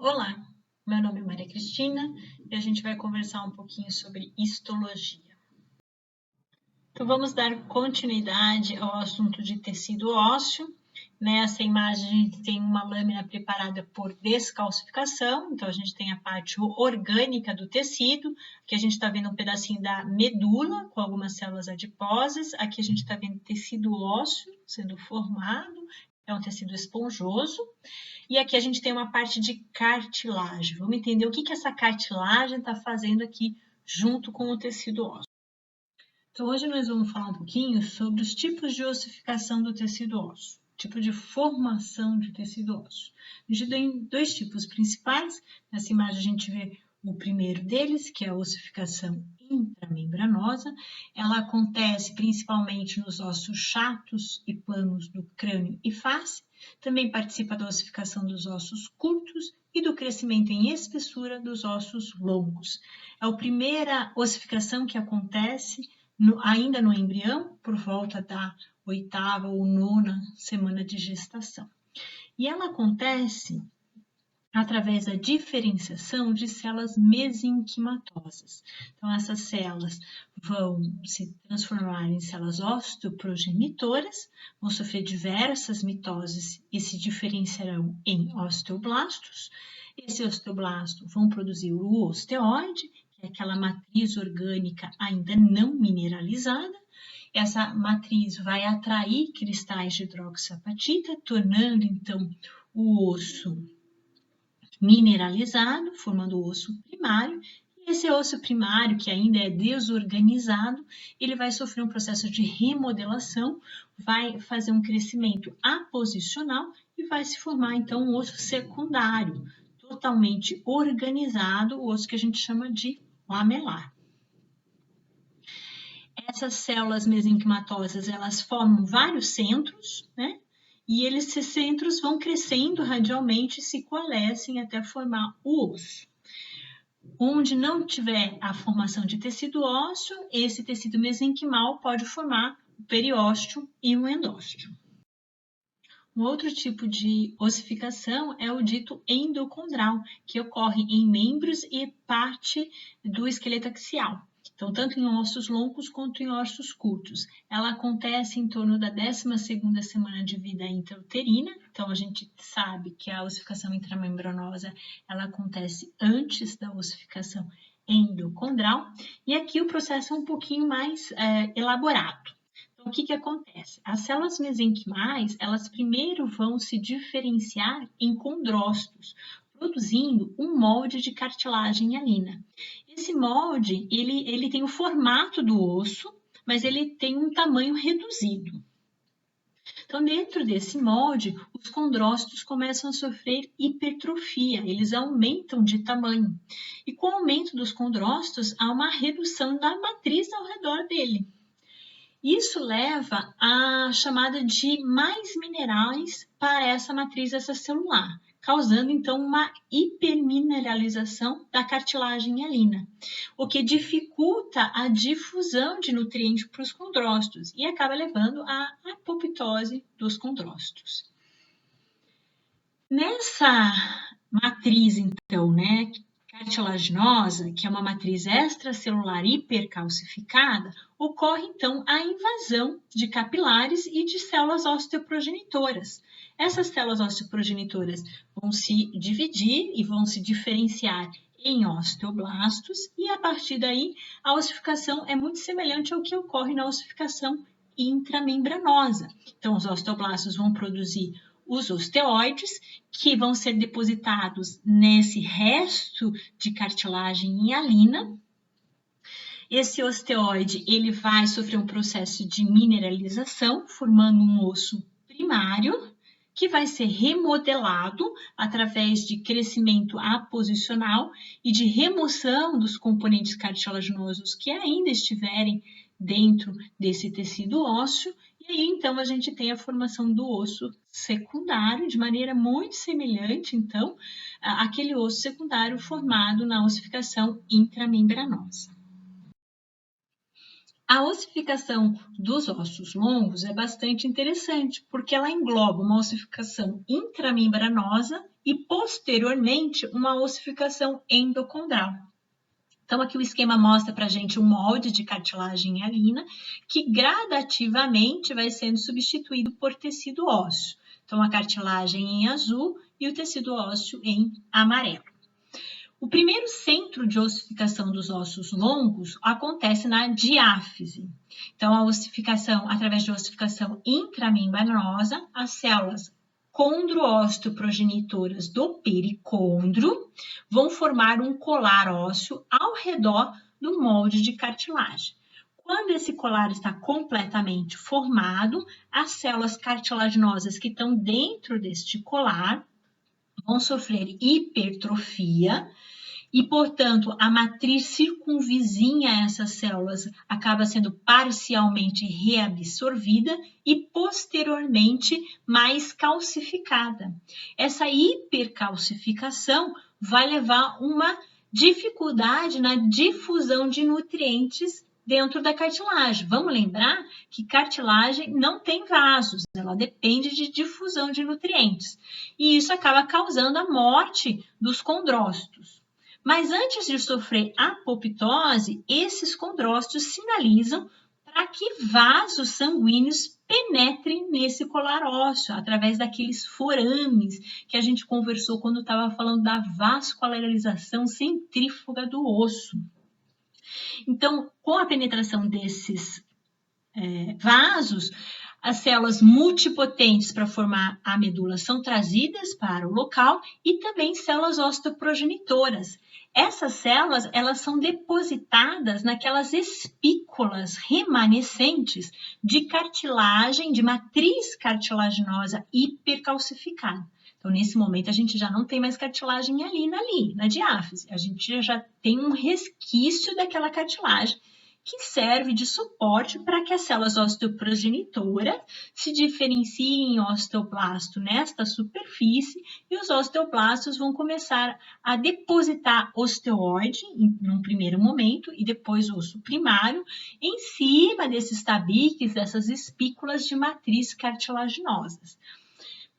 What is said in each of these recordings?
Olá, meu nome é Maria Cristina e a gente vai conversar um pouquinho sobre histologia. Então, vamos dar continuidade ao assunto de tecido ósseo. Nessa imagem, a gente tem uma lâmina preparada por descalcificação, então a gente tem a parte orgânica do tecido, aqui a gente está vendo um pedacinho da medula com algumas células adiposas, aqui a gente está vendo tecido ósseo sendo formado, é um tecido esponjoso. E aqui a gente tem uma parte de cartilagem. Vamos entender o que essa cartilagem está fazendo aqui junto com o tecido ósseo. Então, hoje nós vamos falar um pouquinho sobre os tipos de ossificação do tecido ósseo, tipo de formação de tecido ósseo. A gente tem dois tipos principais. Nessa imagem a gente vê o primeiro deles, que é a ossificação intramembranosa. Ela acontece principalmente nos ossos chatos e planos do crânio e face. Também participa da ossificação dos ossos curtos e do crescimento em espessura dos ossos longos. É a primeira ossificação que acontece ainda no embrião, por volta da 8ª ou 9ª semana de gestação. E ela acontece através da diferenciação de células mesenquimatosas. Então, essas células vão se transformar em células osteoprogenitoras, vão sofrer diversas mitoses e se diferenciarão em osteoblastos. Esse osteoblasto vão produzir o osteoide, que é aquela matriz orgânica ainda não mineralizada. Essa matriz vai atrair cristais de hidroxiapatita, tornando então o osso mineralizado, formando o osso primário. E esse osso primário, que ainda é desorganizado, ele vai sofrer um processo de remodelação, vai fazer um crescimento aposicional e vai se formar então um osso secundário, totalmente organizado, o osso que a gente chama de lamelar. Essas células mesenquimatosas, elas formam vários centros, né? E esses centros vão crescendo radialmente e se coalescem até formar o osso. Onde não tiver a formação de tecido ósseo, esse tecido mesenquimal pode formar o periósteo e o endósteo. Um outro tipo de ossificação é o dito endocondral, que ocorre em membros e parte do esqueleto axial. Então, tanto em ossos longos quanto em ossos curtos. Ela acontece em torno da 12ª semana de vida intrauterina. Então, a gente sabe que a ossificação intramembranosa ela acontece antes da ossificação endocondral. E aqui o processo é um pouquinho mais elaborado. Então, o que acontece? As células mesenquimais, elas primeiro vão se diferenciar em condrócitos, produzindo um molde de cartilagem hialina. Esse molde, ele tem o formato do osso, mas ele tem um tamanho reduzido. Então, dentro desse molde, os condrócitos começam a sofrer hipertrofia, eles aumentam de tamanho. E com o aumento dos condrócitos, há uma redução da matriz ao redor dele. Isso leva à chamada de mais minerais para essa matriz extracelular, causando então uma hipermineralização da cartilagem hialina, o que dificulta a difusão de nutrientes para os condrócitos e acaba levando à apoptose dos condrócitos. Nessa matriz, então, cartilaginosa, que é uma matriz extracelular hipercalcificada, ocorre então a invasão de capilares e de células osteoprogenitoras. Essas células osteoprogenitoras vão se dividir e vão se diferenciar em osteoblastos e a partir daí a ossificação é muito semelhante ao que ocorre na ossificação intramembranosa. Então os osteoblastos vão produzir os osteoides, que vão ser depositados nesse resto de cartilagem hialina. Esse osteoide ele vai sofrer um processo de mineralização, formando um osso primário, que vai ser remodelado através de crescimento aposicional e de remoção dos componentes cartilaginosos que ainda estiverem dentro desse tecido ósseo. E aí, então, a gente tem a formação do osso secundário, de maneira muito semelhante, então, àquele osso secundário formado na ossificação intramembranosa. A ossificação dos ossos longos é bastante interessante, porque ela engloba uma ossificação intramembranosa e, posteriormente, uma ossificação endocondral. Então, aqui o esquema mostra para a gente um molde de cartilagem hialina que gradativamente vai sendo substituído por tecido ósseo. Então, a cartilagem em azul e o tecido ósseo em amarelo. O primeiro centro de ossificação dos ossos longos acontece na diáfise. Então, a ossificação, através de ossificação intramembranosa, as células condro-osteoprogenitoras do pericôndrio vão formar um colar ósseo ao redor do molde de cartilagem. Quando esse colar está completamente formado, as células cartilaginosas que estão dentro deste colar vão sofrer hipertrofia e, portanto, a matriz circunvizinha a essas células acaba sendo parcialmente reabsorvida e, posteriormente, mais calcificada. Essa hipercalcificação vai levar uma dificuldade na difusão de nutrientes dentro da cartilagem. Vamos lembrar que cartilagem não tem vasos, ela depende de difusão de nutrientes. E isso acaba causando a morte dos condrócitos. Mas antes de sofrer apoptose, esses condrócitos sinalizam para que vasos sanguíneos penetrem nesse colar ósseo, através daqueles forames que a gente conversou quando estava falando da vascularização centrífuga do osso. Então, com a penetração desses vasos, as células multipotentes para formar a medula são trazidas para o local e também células osteoprogenitoras. Essas células, elas são depositadas naquelas espículas remanescentes de cartilagem, de matriz cartilaginosa hipercalcificada. Então, nesse momento, a gente já não tem mais cartilagem ali, na diáfise. A gente já tem um resquício daquela cartilagem que serve de suporte para que as células osteoprogenitoras se diferenciem em osteoblasto nesta superfície e os osteoblastos vão começar a depositar osteoide num primeiro momento e depois osso primário em cima desses tabiques, dessas espículas de matriz cartilaginosas.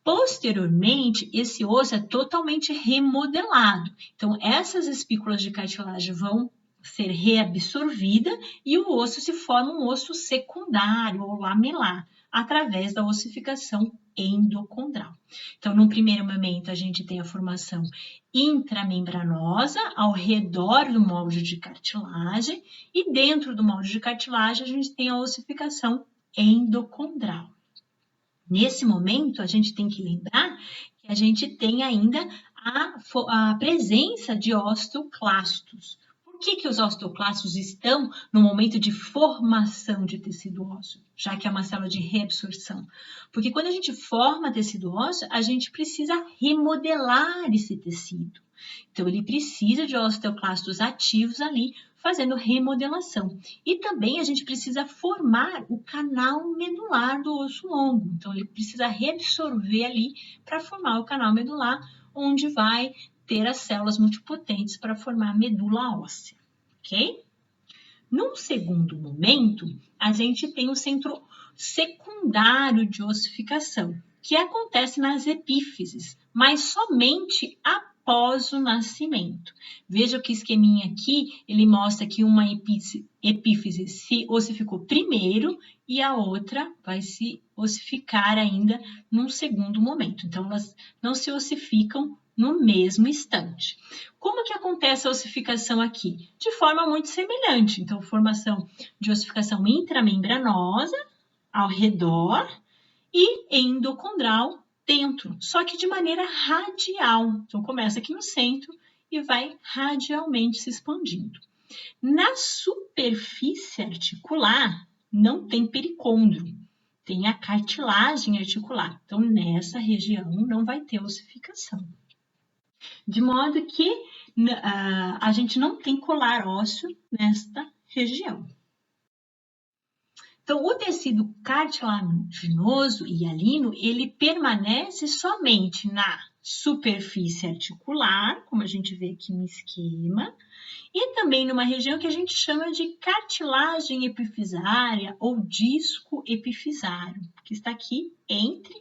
Posteriormente, esse osso é totalmente remodelado. Então, essas espículas de cartilagem vão ser reabsorvida e o osso se forma um osso secundário ou lamelar, através da ossificação endocondral. Então, num primeiro momento, a gente tem a formação intramembranosa ao redor do molde de cartilagem e dentro do molde de cartilagem a gente tem a ossificação endocondral. Nesse momento, a gente tem que lembrar que a gente tem ainda a presença de osteoclastos. Por que os osteoclastos estão no momento de formação de tecido ósseo, já que é uma célula de reabsorção? Porque quando a gente forma tecido ósseo, a gente precisa remodelar esse tecido. Então, ele precisa de osteoclastos ativos ali, fazendo remodelação. E também a gente precisa formar o canal medular do osso longo. Então, ele precisa reabsorver ali para formar o canal medular, onde vai ter as células multipotentes para formar a medula óssea, ok? Num segundo momento, a gente tem o centro secundário de ossificação, que acontece nas epífises, mas somente após o nascimento. Veja que o esqueminha aqui, ele mostra que uma epífise se ossificou primeiro e a outra vai se ossificar ainda num segundo momento. Então, elas não se ossificam no mesmo instante. Como que acontece a ossificação aqui? De forma muito semelhante. Então, formação de ossificação intramembranosa ao redor e endocondral dentro, só que de maneira radial. Então, começa aqui no centro e vai radialmente se expandindo. Na superfície articular, não tem pericôndrio, tem a cartilagem articular. Então, nessa região não vai ter ossificação. De modo que a gente não tem colar ósseo nesta região. Então, o tecido cartilaginoso e hialino, ele permanece somente na superfície articular, como a gente vê aqui no esquema, e também numa região que a gente chama de cartilagem epifisária ou disco epifisário, que está aqui entre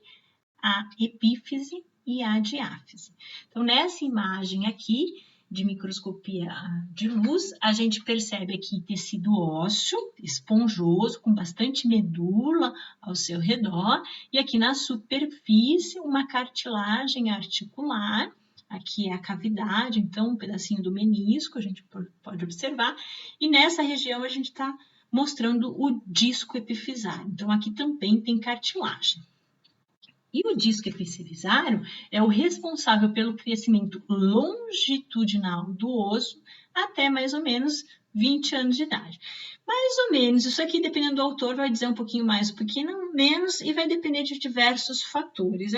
a epífise e a diáfise. Então, nessa imagem aqui, de microscopia de luz, a gente percebe aqui tecido ósseo, esponjoso, com bastante medula ao seu redor, e aqui na superfície uma cartilagem articular, aqui é a cavidade, então um pedacinho do menisco, a gente pode observar, e nessa região a gente está mostrando o disco epifisário, então aqui também tem cartilagem. E o disco epifisário é o responsável pelo crescimento longitudinal do osso até mais ou menos 20 anos de idade. Mais ou menos, isso aqui, dependendo do autor, vai dizer um pouquinho mais, um pouquinho menos, e vai depender de diversos fatores.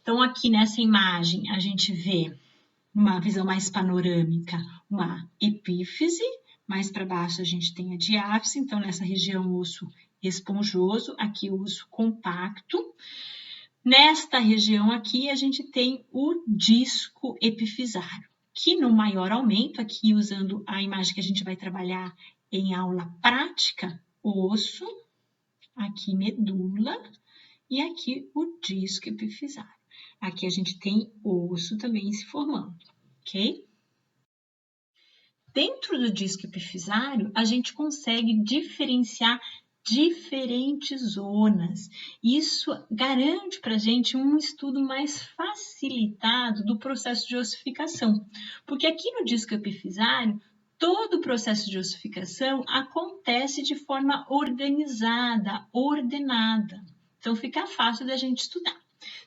Então, aqui nessa imagem, a gente vê, numa visão mais panorâmica, uma epífise, mais para baixo a gente tem a diáfise, então nessa região osso esponjoso, aqui o osso compacto. Nesta região aqui, a gente tem o disco epifisário, que no maior aumento, aqui usando a imagem que a gente vai trabalhar em aula prática, osso, aqui medula e aqui o disco epifisário. Aqui a gente tem osso também se formando, ok? Dentro do disco epifisário, a gente consegue diferenciar diferentes zonas. Isso garante para a gente um estudo mais facilitado do processo de ossificação, porque aqui no disco epifisário, todo o processo de ossificação acontece de forma organizada, ordenada. Então, fica fácil da gente estudar.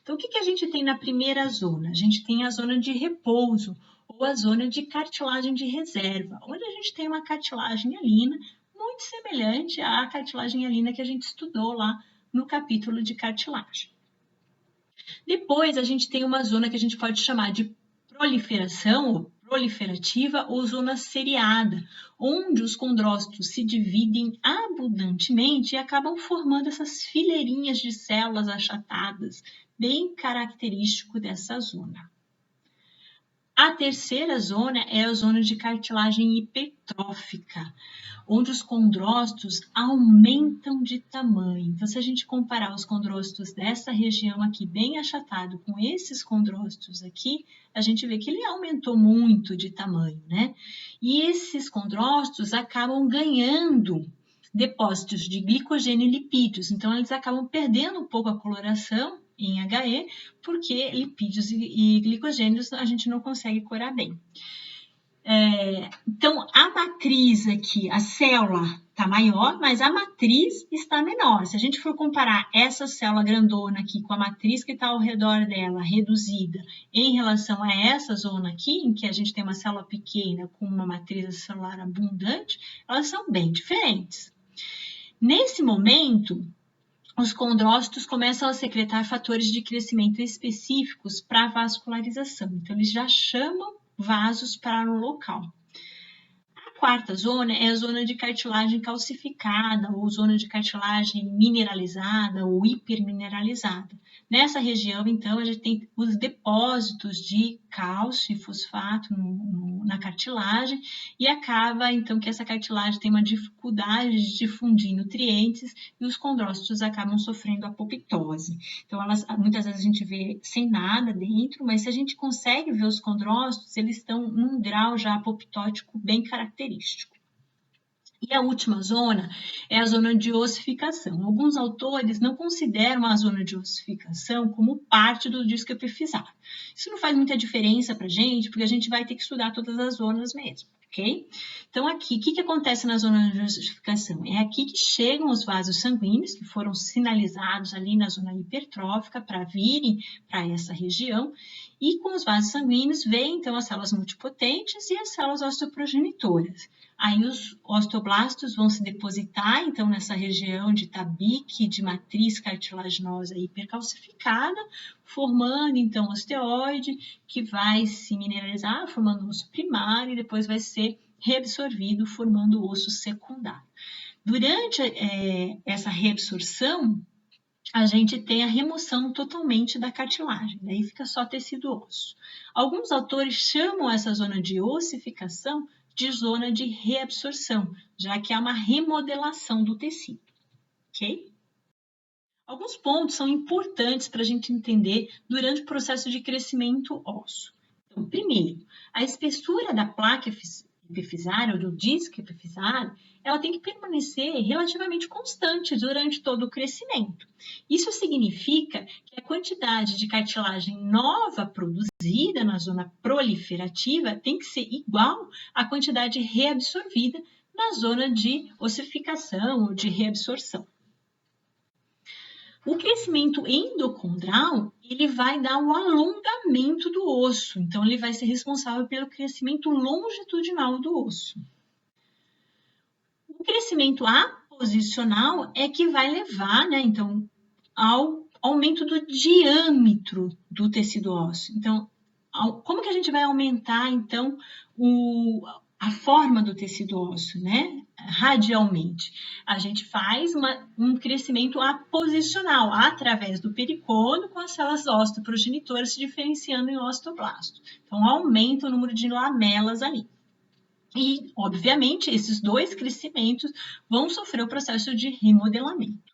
Então, o que a gente tem na primeira zona? A gente tem a zona de repouso, ou a zona de cartilagem de reserva, onde a gente tem uma cartilagem hialina muito semelhante à cartilagem hialina que a gente estudou lá no capítulo de cartilagem. Depois, a gente tem uma zona que a gente pode chamar de proliferação, ou proliferativa, ou zona seriada, onde os condrócitos se dividem abundantemente e acabam formando essas fileirinhas de células achatadas, bem característico dessa zona. A terceira zona é a zona de cartilagem hipertrófica, onde os condrócitos aumentam de tamanho. Então, se a gente comparar os condrócitos dessa região aqui, bem achatado, com esses condrócitos aqui, a gente vê que ele aumentou muito de tamanho, né? E esses condrócitos acabam ganhando depósitos de glicogênio e lipídios, então eles acabam perdendo um pouco a coloração em HE, porque lipídios e glicogênios a gente não consegue curar bem. Então, a matriz aqui, a célula está maior, mas a matriz está menor. Se a gente for comparar essa célula grandona aqui com a matriz que está ao redor dela, reduzida, em relação a essa zona aqui, em que a gente tem uma célula pequena com uma matriz celular abundante, elas são bem diferentes. Nesse momento, os condrócitos começam a secretar fatores de crescimento específicos para a vascularização. Então, eles já chamam vasos para o local. A quarta zona é a zona de cartilagem calcificada, ou zona de cartilagem mineralizada ou hipermineralizada. Nessa região, então, a gente tem os depósitos de cálcio e fosfato na cartilagem e acaba, então, que essa cartilagem tem uma dificuldade de difundir nutrientes e os condrócitos acabam sofrendo apoptose. Então, muitas vezes a gente vê sem nada dentro, mas se a gente consegue ver os condrócitos, eles estão num grau já apoptótico bem característico. E a última zona é a zona de ossificação. Alguns autores não consideram a zona de ossificação como parte do disco epifisário. Isso não faz muita diferença para a gente, porque a gente vai ter que estudar todas as zonas mesmo, ok? Então, aqui, o que acontece na zona de ossificação? É aqui que chegam os vasos sanguíneos, que foram sinalizados ali na zona hipertrófica para virem para essa região, e com os vasos sanguíneos vêm, então, as células multipotentes e as células osteoprogenitoras. Aí os osteoblastos vão se depositar, então, nessa região de tabique, de matriz cartilaginosa hipercalcificada, formando, então, osteoide, que vai se mineralizar, formando osso primário, e depois vai ser reabsorvido, formando o osso secundário. Durante essa reabsorção, a gente tem a remoção totalmente da cartilagem, daí fica só tecido ósseo. Alguns autores chamam essa zona de ossificação de zona de reabsorção, já que há uma remodelação do tecido, ok? Alguns pontos são importantes para a gente entender durante o processo de crescimento ósseo. Então, primeiro, a espessura da placa epifisária ou do disco epifisário, ela tem que permanecer relativamente constante durante todo o crescimento. Isso significa que a quantidade de cartilagem nova produzida na zona proliferativa tem que ser igual à quantidade reabsorvida na zona de ossificação ou de reabsorção. O crescimento endocondral, ele vai dar um alongamento do osso, então ele vai ser responsável pelo crescimento longitudinal do osso. O crescimento aposicional é que vai levar, então, ao aumento do diâmetro do tecido ósseo. Então, como que a gente vai aumentar, então, a forma do tecido ósseo, né? Radialmente. A gente faz um crescimento aposicional através do pericônio com as células osteoprogenitoras se diferenciando em osteoblasto. Então, aumenta o número de lamelas ali. E, obviamente, esses dois crescimentos vão sofrer o processo de remodelamento.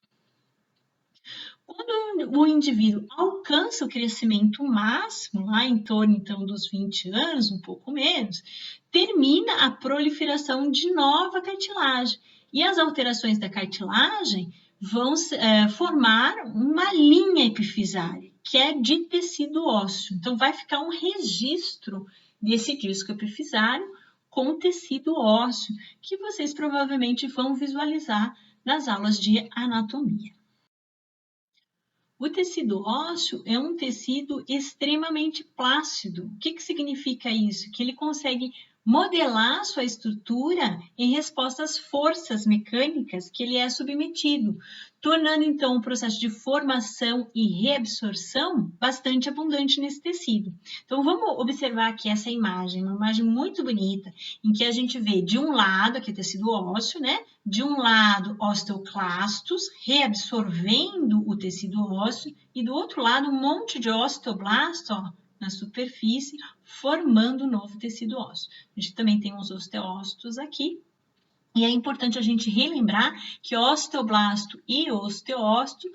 Quando o indivíduo alcança o crescimento máximo, lá em torno então dos 20 anos, um pouco menos, termina a proliferação de nova cartilagem. E as alterações da cartilagem vão formar uma linha epifisária, que é de tecido ósseo. Então, vai ficar um registro desse disco epifisário com tecido ósseo, que vocês provavelmente vão visualizar nas aulas de anatomia. O tecido ósseo é um tecido extremamente plácido. O que significa isso? Que ele consegue modelar sua estrutura em resposta às forças mecânicas que ele é submetido, tornando então o processo de formação e reabsorção bastante abundante nesse tecido. Então vamos observar aqui essa imagem, uma imagem muito bonita, em que a gente vê de um lado, aqui tecido ósseo, né? De um lado, osteoclastos reabsorvendo o tecido ósseo e do outro lado, um monte de osteoblastos, ó, na superfície, formando um novo tecido ósseo. A gente também tem os osteócitos aqui. E é importante a gente relembrar que osteoblasto e osteócito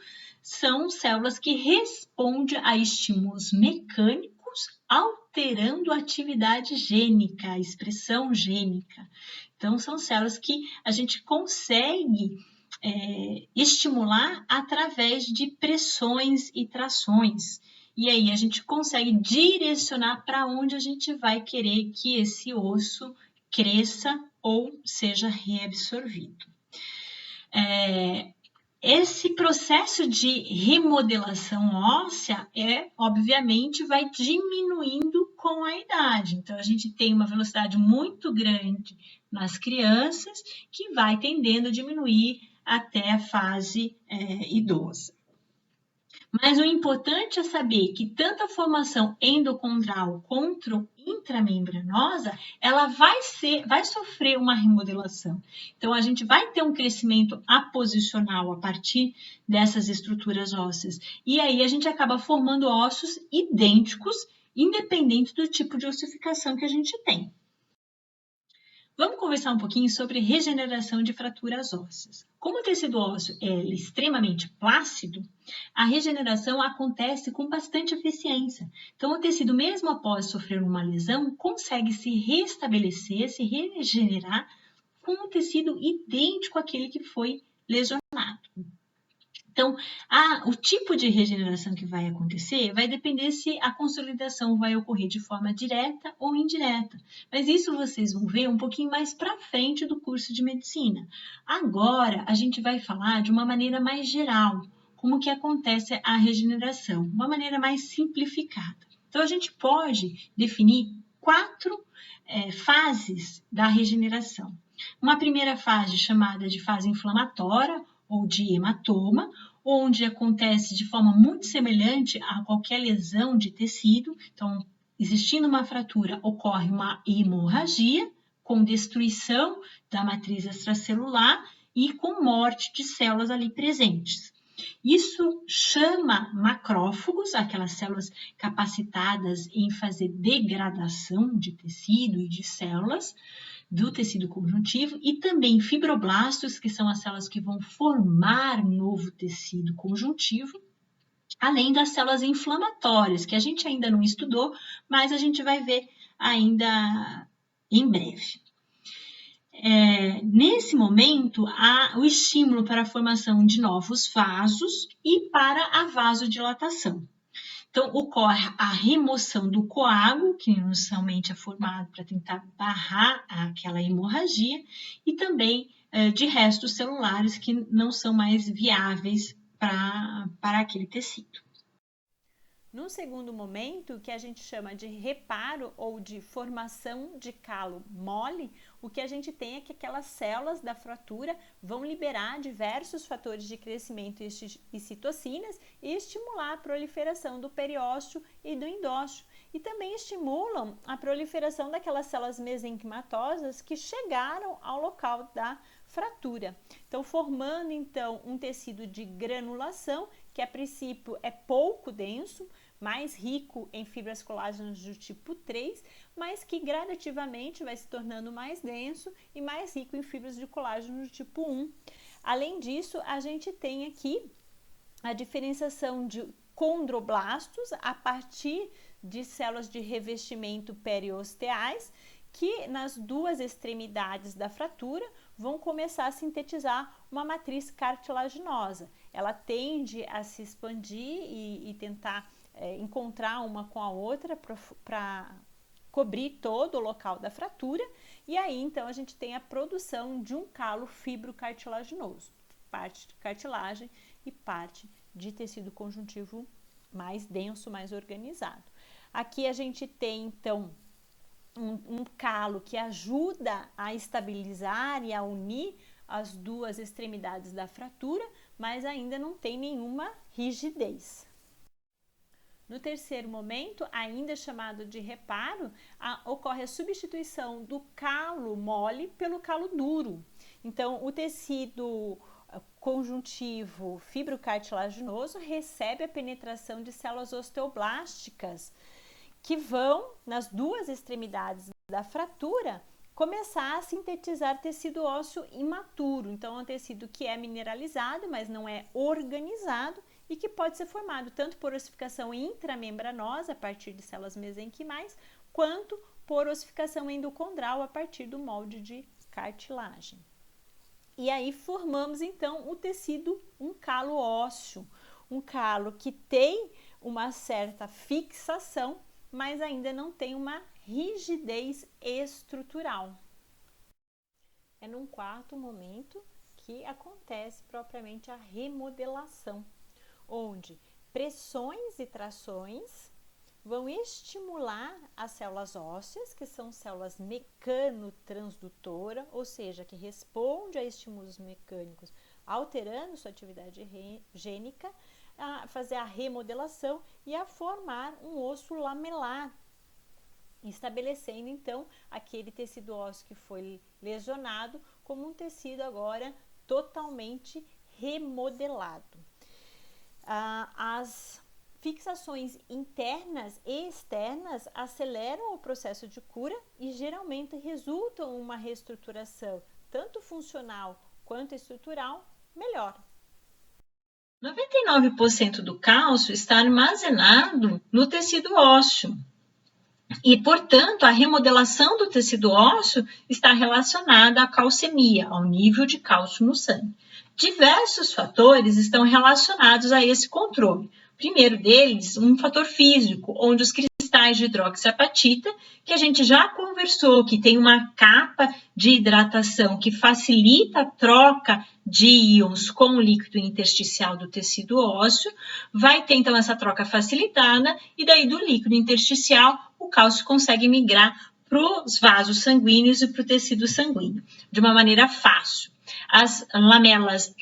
são células que respondem a estímulos mecânicos, alterando a atividade gênica, a expressão gênica. Então, são células que a gente consegue estimular através de pressões e trações. E aí a gente consegue direcionar para onde a gente vai querer que esse osso cresça ou seja reabsorvido. Esse processo de remodelação óssea obviamente, vai diminuindo com a idade. Então, a gente tem uma velocidade muito grande nas crianças que vai tendendo a diminuir até a fase idosa. Mas o importante é saber que tanto a formação endocondral quanto intramembranosa, ela vai sofrer uma remodelação. Então, a gente vai ter um crescimento aposicional a partir dessas estruturas ósseas. E aí, a gente acaba formando ossos idênticos, independente do tipo de ossificação que a gente tem. Vamos conversar um pouquinho sobre regeneração de fraturas ósseas. Como o tecido ósseo é extremamente plácido, a regeneração acontece com bastante eficiência. Então, o tecido, mesmo após sofrer uma lesão, consegue se restabelecer, se regenerar com um tecido idêntico àquele que foi lesionado. Então, o tipo de regeneração que vai acontecer vai depender se a consolidação vai ocorrer de forma direta ou indireta. Mas isso vocês vão ver um pouquinho mais para frente do curso de medicina. Agora, a gente vai falar de uma maneira mais geral, como que acontece a regeneração, uma maneira mais simplificada. Então, a gente pode definir 4 fases da regeneração. Uma primeira fase chamada de fase inflamatória, ou de hematoma, onde acontece de forma muito semelhante a qualquer lesão de tecido. Então, existindo uma fratura, ocorre uma hemorragia com destruição da matriz extracelular e com morte de células ali presentes. Isso chama macrófagos, aquelas células capacitadas em fazer degradação de tecido e de células do tecido conjuntivo, e também fibroblastos, que são as células que vão formar novo tecido conjuntivo, além das células inflamatórias, que a gente ainda não estudou, mas a gente vai ver ainda em breve. Nesse momento, há o estímulo para a formação de novos vasos e para a vasodilatação. Então, ocorre a remoção do coágulo, que inicialmente é formado para tentar barrar aquela hemorragia, e também de restos celulares que não são mais viáveis para aquele tecido. No segundo momento, que a gente chama de reparo ou de formação de calo mole, o que a gente tem é que aquelas células da fratura vão liberar diversos fatores de crescimento e citocinas e estimular a proliferação do periósteo e do endósteo. E também estimulam a proliferação daquelas células mesenquimatosas que chegaram ao local da fratura. Então, formando então um tecido de granulação, que a princípio é pouco denso, mais rico em fibras colágenas do tipo 3, mas que gradativamente vai se tornando mais denso e mais rico em fibras de colágeno do tipo 1. Além disso, a gente tem aqui a diferenciação de condroblastos a partir de células de revestimento periosteais, que nas duas extremidades da fratura vão começar a sintetizar uma matriz cartilaginosa. Ela tende a se expandir e tentar encontrar uma com a outra para cobrir todo o local da fratura, e aí então a gente tem a produção de um calo fibrocartilaginoso, parte de cartilagem e parte de tecido conjuntivo mais denso, mais organizado. Aqui a gente tem então um calo que ajuda a estabilizar e a unir as duas extremidades da fratura, mas ainda não tem nenhuma rigidez. No terceiro momento, ainda chamado de reparo, ocorre a substituição do calo mole pelo calo duro. Então, o tecido conjuntivo fibrocartilaginoso recebe a penetração de células osteoblásticas, que vão, nas duas extremidades da fratura, começar a sintetizar tecido ósseo imaturo. Então, é um tecido que é mineralizado, mas não é organizado, e que pode ser formado tanto por ossificação intramembranosa, a partir de células mesenquimais, quanto por ossificação endocondral, a partir do molde de cartilagem. E aí formamos, então, o tecido, um calo ósseo, um calo que tem uma certa fixação, mas ainda não tem uma rigidez estrutural. É num quarto momento que acontece propriamente a remodelação, onde pressões e trações vão estimular as células ósseas, que são células mecanotransdutora, ou seja, que respondem a estímulos mecânicos, alterando sua atividade gênica, a fazer a remodelação e a formar um osso lamelar, estabelecendo então aquele tecido ósseo que foi lesionado como um tecido agora totalmente remodelado. As fixações internas e externas aceleram o processo de cura e geralmente resultam em uma reestruturação, tanto funcional quanto estrutural, melhor. 99% do cálcio está armazenado no tecido ósseo. E, portanto, a remodelação do tecido ósseo está relacionada à calcemia, ao nível de cálcio no sangue. Diversos fatores estão relacionados a esse controle. O primeiro deles, um fator físico, onde os cristais de hidroxiapatita, que a gente já conversou, que tem uma capa de hidratação que facilita a troca de íons com o líquido intersticial do tecido ósseo, vai ter então essa troca facilitada, e daí do líquido intersticial o cálcio consegue migrar para os vasos sanguíneos e para o tecido sanguíneo, de uma maneira fácil. As lamelas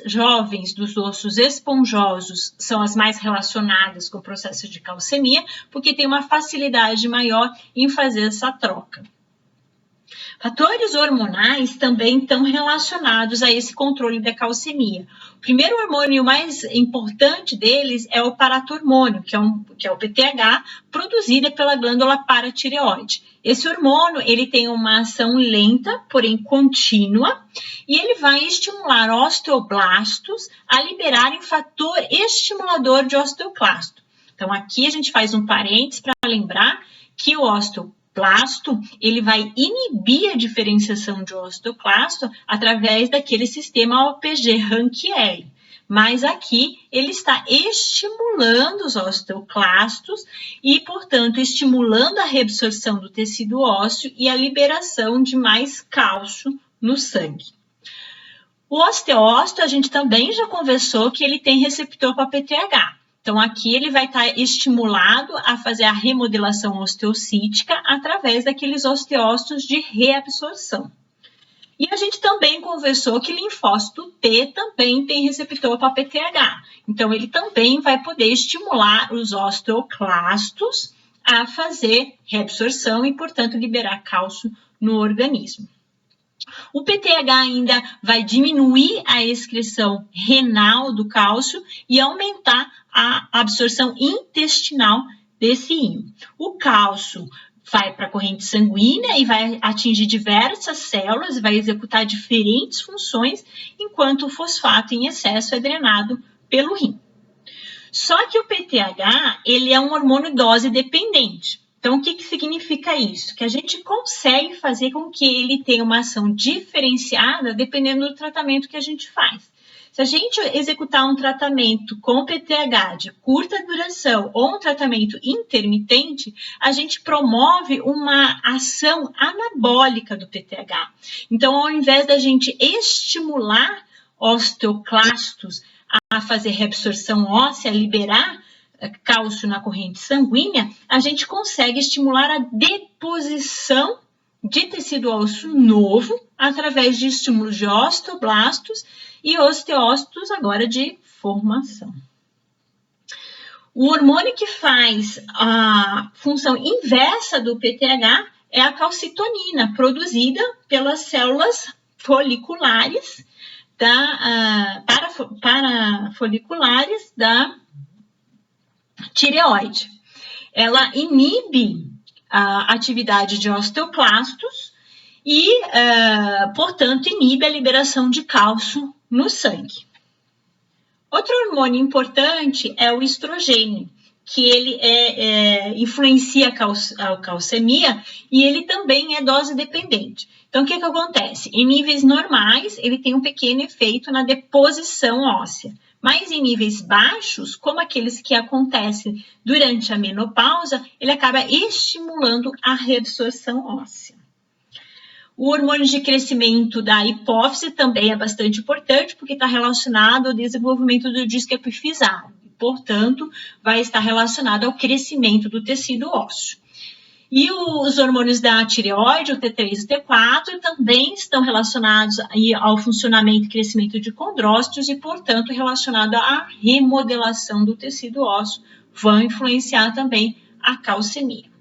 jovens dos ossos esponjosos são as mais relacionadas com o processo de calcemia, porque tem uma facilidade maior em fazer essa troca. Fatores hormonais também estão relacionados a esse controle da calcemia. O primeiro hormônio mais importante deles é o paratormônio, que é o PTH, produzido pela glândula paratireoide. Esse hormônio ele tem uma ação lenta, porém contínua, e ele vai estimular osteoblastos a liberarem fator estimulador de osteoclasto. Então, aqui a gente faz um parênteses para lembrar que o osteoclasto ele vai inibir a diferenciação de osteoclasto através daquele sistema OPG-RANKL. Mas aqui ele está estimulando os osteoclastos e, portanto, estimulando a reabsorção do tecido ósseo e a liberação de mais cálcio no sangue. O osteócito, a gente também já conversou que ele tem receptor para PTH. Então, aqui ele vai estar estimulado a fazer a remodelação osteocítica através daqueles osteócitos de reabsorção. E a gente também conversou que linfócito T também tem receptor para PTH. Então, ele também vai poder estimular os osteoclastos a fazer reabsorção e, portanto, liberar cálcio no organismo. O PTH ainda vai diminuir a excreção renal do cálcio e aumentar a absorção intestinal desse íon. O cálcio vai para a corrente sanguínea e vai atingir diversas células e vai executar diferentes funções, enquanto o fosfato em excesso é drenado pelo rim. Só que o PTH, ele é um hormônio dose dependente. Então, o que significa isso? Que a gente consegue fazer com que ele tenha uma ação diferenciada dependendo do tratamento que a gente faz. Se a gente executar um tratamento com PTH de curta duração ou um tratamento intermitente, a gente promove uma ação anabólica do PTH. Então, ao invés da gente estimular osteoclastos a fazer reabsorção óssea, liberar cálcio na corrente sanguínea, a gente consegue estimular a deposição de tecido ósseo novo através de estímulos de osteoblastos e osteócitos agora de formação. O hormônio que faz a função inversa do PTH é a produzida pelas células foliculares parafoliculares da tireoide. Ela inibe a atividade de osteoclastos e, portanto, inibe a liberação de cálcio no sangue. Outro hormônio importante é o estrogênio, que ele influencia a calcemia e ele também é dose dependente. Então, o que acontece? Em níveis normais, ele tem um pequeno efeito na deposição óssea. Mas em níveis baixos, como aqueles que acontecem durante a menopausa, ele acaba estimulando a reabsorção óssea. O hormônio de crescimento da hipófise também é bastante importante, porque está relacionado ao desenvolvimento do disco epifisário. Portanto, vai estar relacionado ao crescimento do tecido ósseo. E os hormônios da tireoide, o T3 e o T4, também estão relacionados ao funcionamento e crescimento de condrócitos e, portanto, relacionado à remodelação do tecido ósseo, vão influenciar também a calcemia.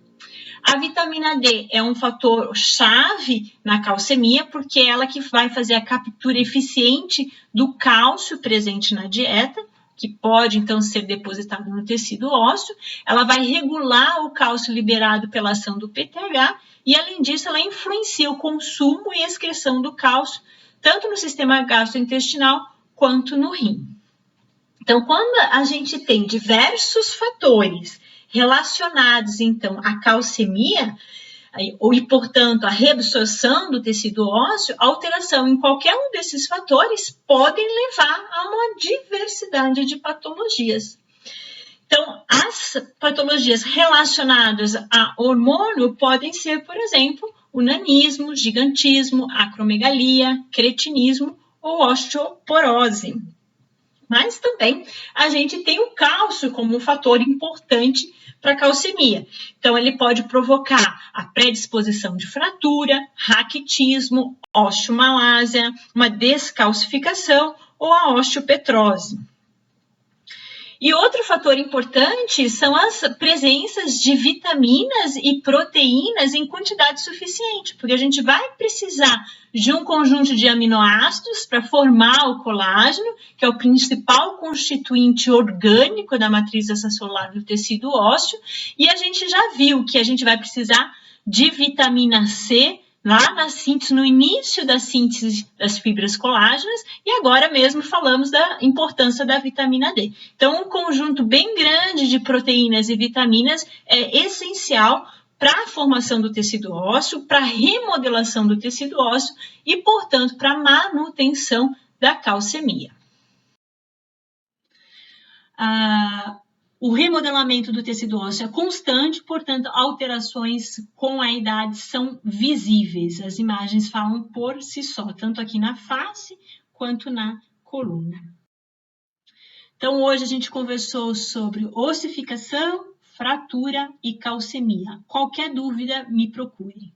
A vitamina D é um fator chave na calcemia, porque é ela que vai fazer a captura eficiente do cálcio presente na dieta, que pode, então, ser depositado no tecido ósseo. Ela vai regular o cálcio liberado pela ação do PTH e, além disso, ela influencia o consumo e excreção do cálcio, tanto no sistema gastrointestinal quanto no rim. Então, quando a gente tem diversos fatores relacionados, então, à calcemia, e, portanto, a reabsorção do tecido ósseo, a alteração em qualquer um desses fatores podem levar a uma diversidade de patologias. Então, as patologias relacionadas a hormônio podem ser, por exemplo, o nanismo, gigantismo, acromegalia, cretinismo ou osteoporose. Mas também a gente tem o cálcio como um fator importante para a calcemia. Então, ele pode provocar a predisposição de fratura, raquitismo, osteomalásia, uma descalcificação ou a osteopetrose. E outro fator importante são as presenças de vitaminas e proteínas em quantidade suficiente, porque a gente vai precisar de um conjunto de aminoácidos para formar o colágeno, que é o principal constituinte orgânico da matriz extracelular do tecido ósseo, e a gente já viu que a gente vai precisar de vitamina C, lá na síntese, no início da síntese das fibras colágenas, e agora mesmo falamos da importância da vitamina D. Então, um conjunto bem grande de proteínas e vitaminas é essencial para a formação do tecido ósseo, para a remodelação do tecido ósseo e, portanto, para a manutenção da calcemia. O remodelamento do tecido ósseo é constante, portanto, alterações com a idade são visíveis. As imagens falam por si só, tanto aqui na face quanto na coluna. Então, hoje a gente conversou sobre ossificação, fratura e calcemia. Qualquer dúvida, me procure.